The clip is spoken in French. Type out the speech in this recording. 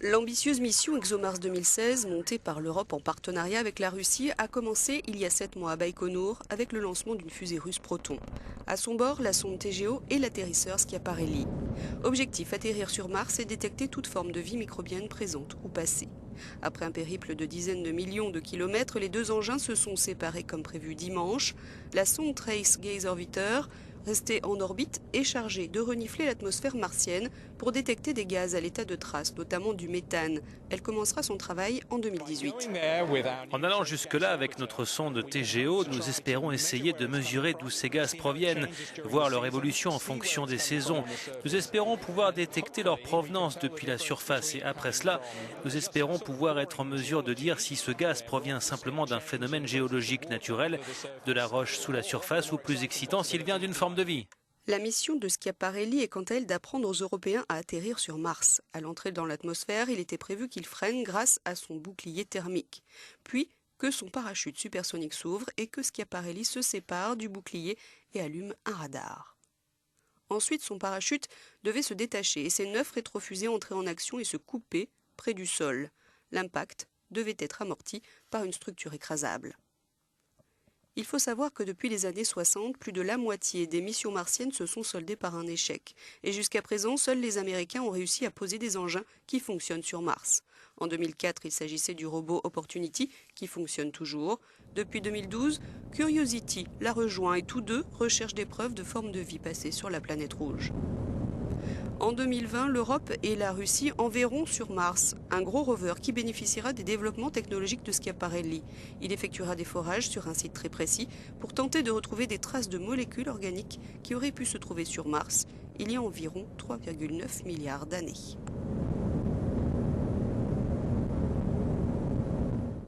L'ambitieuse mission ExoMars 2016, montée par l'Europe en partenariat avec la Russie, a commencé il y a 7 mois à Baïkonour avec le lancement d'une fusée russe Proton. À son bord, la sonde TGO et l'atterrisseur Schiaparelli. Objectif, atterrir sur Mars et détecter toute forme de vie microbienne présente ou passée. Après un périple de dizaines de millions de kilomètres, les deux engins se sont séparés comme prévu dimanche. La sonde Trace Gaze Orbiter, restée en orbite, est chargée de renifler l'atmosphère martienne pour détecter des gaz à l'état de trace, notamment du méthane. Elle commencera son travail en 2018. En allant jusque-là avec notre sonde TGO, nous espérons essayer de mesurer d'où ces gaz proviennent, voir leur évolution en fonction des saisons. Nous espérons pouvoir détecter leur provenance depuis la surface et après cela, nous espérons pouvoir être en mesure de dire si ce gaz provient simplement d'un phénomène géologique naturel, de la roche sous la surface ou plus excitant s'il vient d'une forme de vie. La mission de Schiaparelli est quant à elle d'apprendre aux Européens à atterrir sur Mars. À l'entrée dans l'atmosphère, il était prévu qu'il freine grâce à son bouclier thermique. Puis que son parachute supersonique s'ouvre et que Schiaparelli se sépare du bouclier et allume un radar. Ensuite, son parachute devait se détacher et ses 9 rétrofusées entraient en action et se couper près du sol. L'impact devait être amorti par une structure écrasable. Il faut savoir que depuis les années 60, plus de la moitié des missions martiennes se sont soldées par un échec. Et jusqu'à présent, seuls les Américains ont réussi à poser des engins qui fonctionnent sur Mars. En 2004, il s'agissait du robot Opportunity, qui fonctionne toujours. Depuis 2012, Curiosity l'a rejoint et tous deux recherchent des preuves de formes de vie passées sur la planète rouge. En 2020, l'Europe et la Russie enverront sur Mars un gros rover qui bénéficiera des développements technologiques de Schiaparelli. Il effectuera des forages sur un site très précis pour tenter de retrouver des traces de molécules organiques qui auraient pu se trouver sur Mars il y a environ 3,9 milliards d'années.